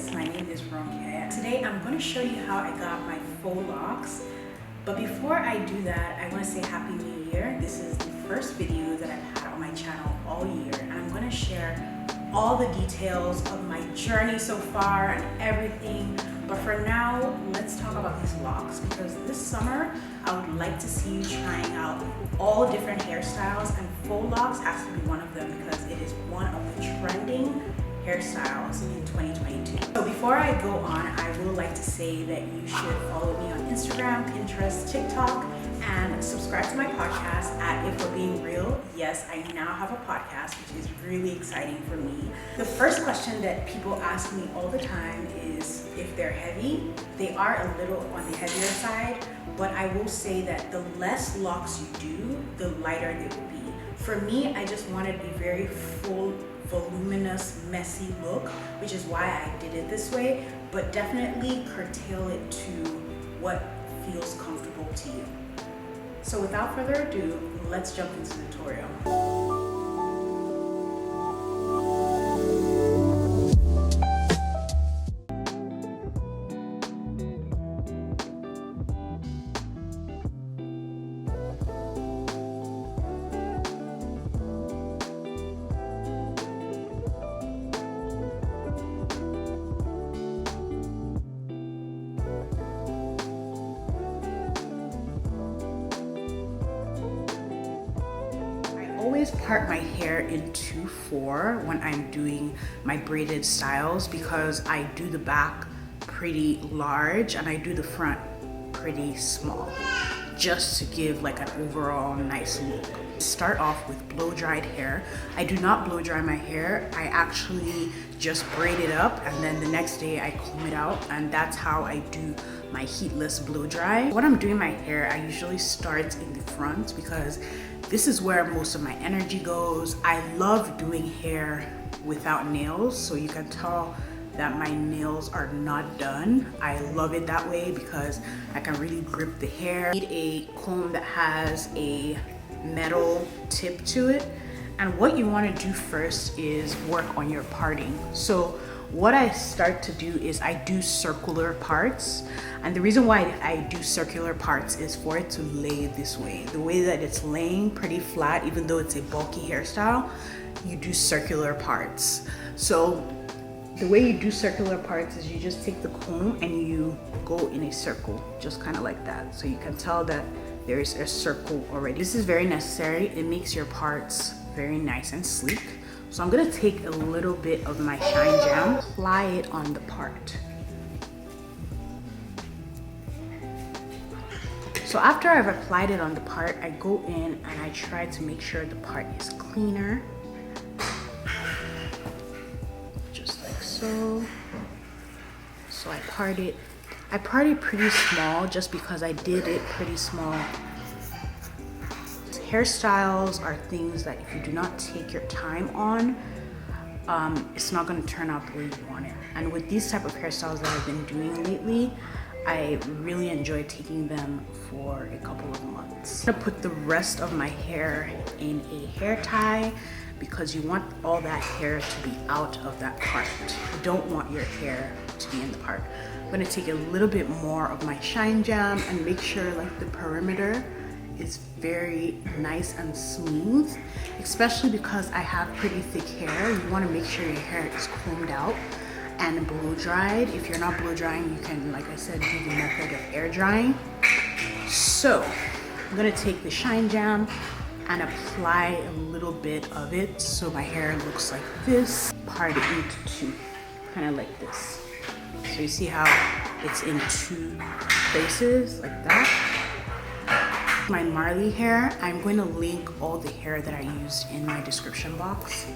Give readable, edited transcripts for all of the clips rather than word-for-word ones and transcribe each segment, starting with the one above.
guys, my name is Ronke. Today I'm going to show you how I got my faux locks. But before I do that, I want to say Happy New Year. This is the first video that I've had on my channel all year, and I'm going to share all the details of my journey so far and everything. But for now, let's talk about these locks, because this summer I would like to see you trying out all different hairstyles, and faux locks has to be one of them because it is one of the trending hairstyles in 2022. So before I go on, I would like to say that you should follow me on Instagram, Pinterest, TikTok, and subscribe to my podcast at If We're Being Real. Yes, I now have a podcast, which is really exciting for me. The first question that people ask me all the time is if they're heavy. They are a little on the heavier side, but I will say that the less locks you do, the lighter they will be. For me, I just wanted a very full, voluminous, messy look, which is why I did it this way, but definitely curtail it to what feels comfortable to you. So without further ado, let's jump into the tutorial. Always part my hair in 2/4 when I'm doing my braided styles, because I do the back pretty large and I do the front pretty small, just to give like an overall nice look. Start off with blow dried hair. I do not blow dry my hair. I actually just braid it up, and then the next day I comb it out, and that's how I do my heatless blow dry. When I'm doing my hair, I usually start in the front because this is where most of my energy goes. I love doing hair without nails, so you can tell that my nails are not done. I love it that way because I can really grip the hair. I need a comb that has a metal tip to it. And what you want to do first is work on your parting. So what I start to do is I do circular parts. And the reason why I do circular parts is for it to lay this way. The way that it's laying pretty flat, even though it's a bulky hairstyle, you do circular parts. So the way you do circular parts is you just take the comb and you go in a circle, just kind of like that. So you can tell that there is a circle already. This is very necessary. It makes your parts very nice and sleek. So I'm gonna take a little bit of my Shine Jam, apply it on the part. So after I've applied it on the part, I go in and I try to make sure the part is cleaner. Just like so. So I part it. I part it pretty small just because I did it pretty small. Hairstyles are things that if you do not take your time on, it's not going to turn out the way you want it. And with these type of hairstyles that I've been doing lately, I really enjoy taking them for a couple of months. I'm going to put the rest of my hair in a hair tie because you want all that hair to be out of that part. You don't want your hair to be in the part. I'm going to take a little bit more of my Shine Jam and make sure like the perimeter is very nice and smooth, especially because I have pretty thick hair. You want to make sure your hair is combed out and blow dried. If you're not blow drying, you can, like I said, do the method of air drying. So I'm gonna take the Shine Jam and apply a little bit of it so my hair looks like this. Part it into two, kind of like this. So you see how it's in two places like that. My Marley hair, I'm going to link all the hair that I used in my description box,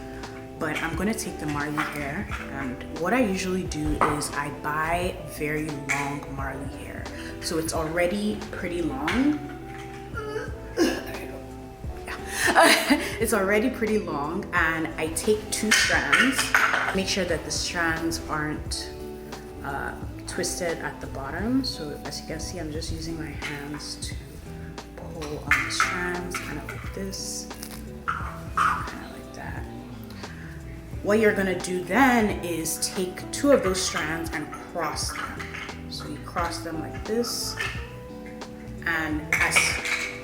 but I'm going to take the Marley hair, and what I usually do is I buy very long Marley hair, so it's already pretty long. It's already pretty long, and I take 2 strands, make sure that the strands aren't twisted at the bottom. So as you can see, I'm just using my hands to pull on the strands, kind of like this, kind of like that. What you're gonna do then is take 2 of those strands and cross them. So you cross them like this, and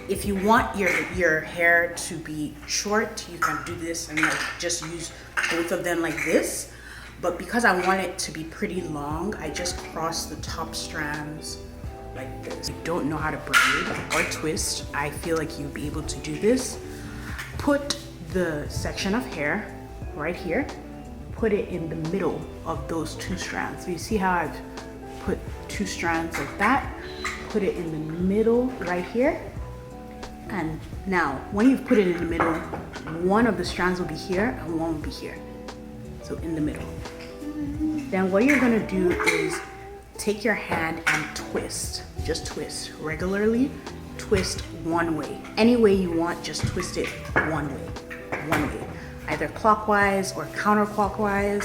if you want your hair to be short, you can do this and like just use both of them like this. But because I want it to be pretty long, I just cross the top strands like this. If you don't know how to braid or twist, I feel like you'll be able to do this. Put the section of hair right here, put it in the middle of those 2 strands. So you see how I've put 2 strands like that, put it in the middle right here. And now when you've put it in the middle, one of the strands will be here and one will be here. So in the middle. Then what you're gonna do is take your hand and twist, just twist regularly, twist one way. Any way you want, just twist it one way. Either clockwise or counterclockwise,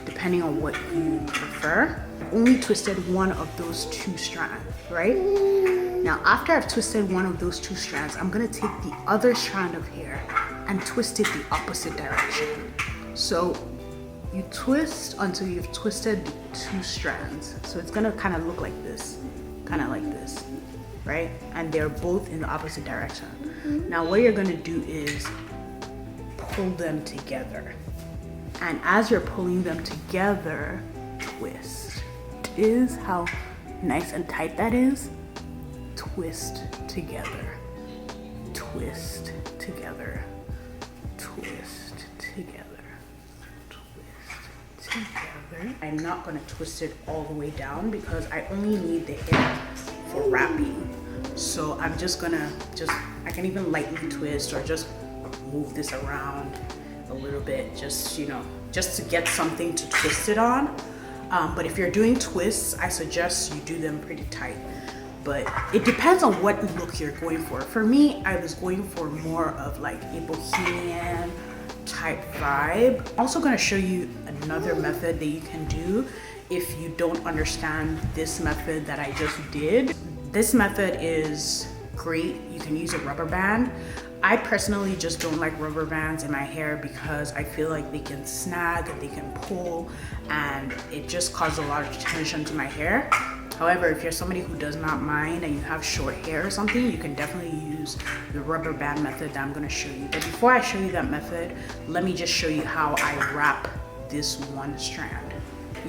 depending on what you prefer. Only twisted one of those 2 strands, right? Now, after I've twisted one of those 2 strands, I'm gonna take the other strand of hair and twist it the opposite direction. So you twist until you've twisted the 2 strands. So it's gonna kind of look like this, right? And they're both in the opposite direction. Now, what you're gonna do is pull them together. And as you're pulling them together, twist. Is how nice and tight that is. Twist together, twist together, twist together, twist together. I'm not gonna twist it all the way down because I only need the hair for wrapping. So I'm just gonna, I can even lightly twist or just move this around a little bit, just to get something to twist it on. But if you're doing twists, I suggest you do them pretty tight. But it depends on what look you're going for. For me, I was going for more of like a bohemian type vibe. I'm also gonna show you another method that you can do if you don't understand this method that I just did. This method is great. You can use a rubber band. I personally just don't like rubber bands in my hair because I feel like they can snag, they can pull, and it just causes a lot of tension to my hair. However, if you're somebody who does not mind and you have short hair or something, you can definitely use the rubber band method that I'm gonna show you. But before I show you that method, let me just show you how I wrap this one strand.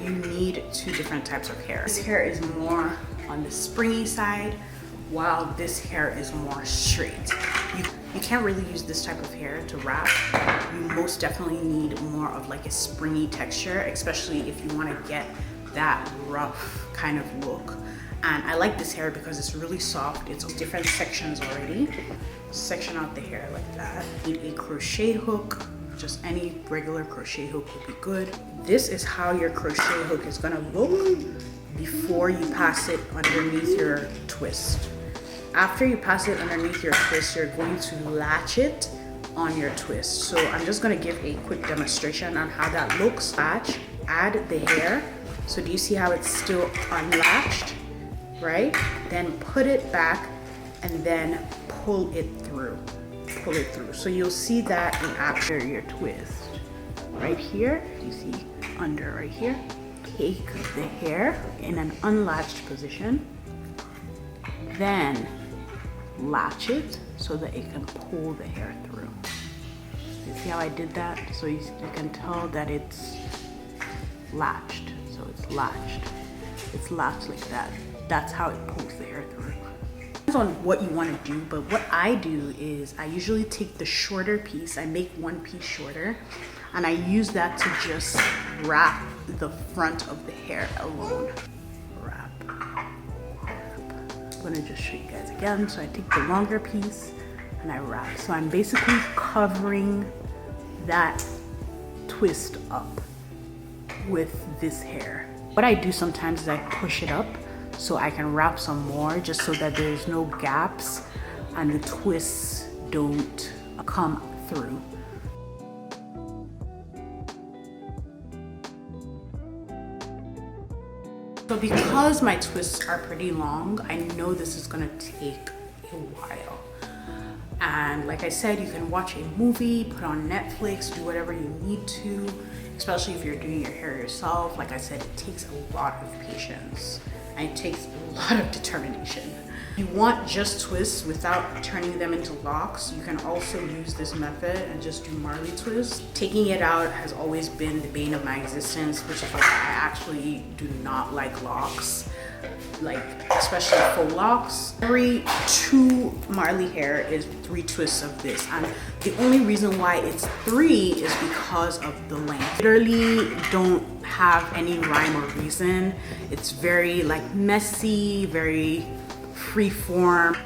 You need 2 different types of hair. This hair is more on the springy side, while this hair is more straight. You can't really use this type of hair to wrap. You most definitely need more of like a springy texture, especially if you want to get that rough kind of look. And I like this hair because it's really soft. It's different sections already. Section out the hair like that. Need a crochet hook. Just any regular crochet hook would be good. This is how your crochet hook is gonna look before you pass it underneath your twist. After you pass it underneath your twist, you're going to latch it on your twist. So I'm just gonna give a quick demonstration on how that looks. Latch, add the hair. So do you see how it's still unlatched, right? Then put it back and then pull it through. Pull it through. So you'll see that in after your twist. Right here, you see under right here. Take the hair in an unlatched position. Then latch it so that it can pull the hair through. You see how I did that? So you can tell that it's latched. So it's latched. It's latched like that. That's how it pulls the hair through. Depends on what you want to do, but what I do is I usually take the shorter piece. I make one piece shorter, and I use that to just wrap the front of the hair alone. Wrap. I'm gonna just show you guys again. So I take the longer piece and I wrap. So I'm basically covering that twist up with this hair. What I do sometimes is I push it up so I can wrap some more, just so that there's no gaps and the twists don't come through. So because my twists are pretty long, I know this is gonna take a while. And like I said, you can watch a movie, put on Netflix, do whatever you need to. especially if you're doing your hair yourself. Like I said, it takes a lot of patience and it takes a lot of determination. If you want just twists without turning them into locks, you can also use this method and just do Marley twists. Taking it out has always been the bane of my existence, which is why I actually do not like locks, like especially faux locks. Every 2 Marley hair is 3 twists of this, and the only reason why it's 3 is because of the length. Literally don't have any rhyme or reason. It's very like messy, very free form.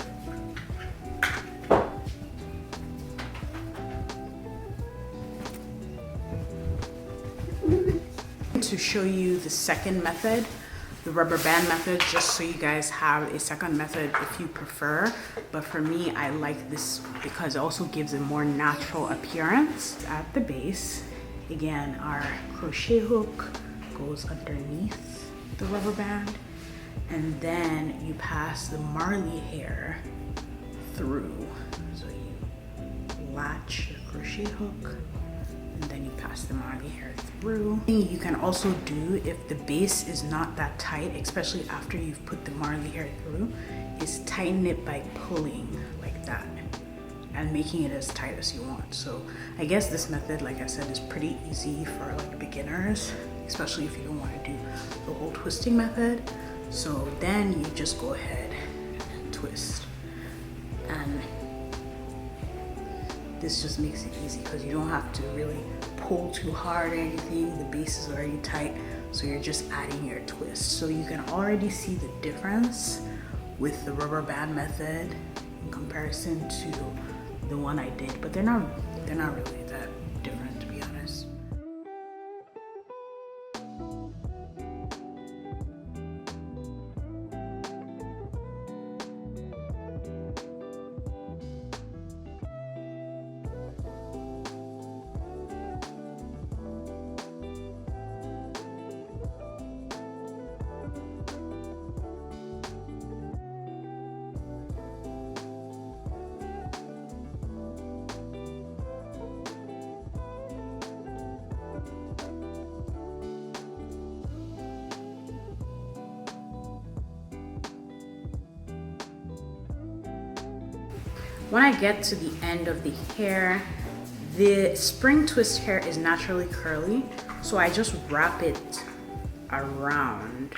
To show you the second method, the rubber band method, just so you guys have a second method if you prefer. But for me, I like this because it also gives a more natural appearance. At the base, again, our crochet hook goes underneath the rubber band, and then you pass the Marley hair through. So you latch your crochet hook and then you pass the Marley hair through. You can also do, if the base is not that tight, especially after you've put the Marley hair through, is tighten it by pulling like that and making it as tight as you want. So I guess this method, like I said, is pretty easy for like beginners, especially if you don't want to do the whole twisting method. So then you just go ahead and twist, and this just makes it easy because you don't have to really pull too hard or anything. The base is already tight, so you're just adding your twist. So you can already see the difference with the rubber band method in comparison to the one I did, but they're not really that different, to be honest. When I get to the end of the hair, the spring twist hair is naturally curly, so I just wrap it around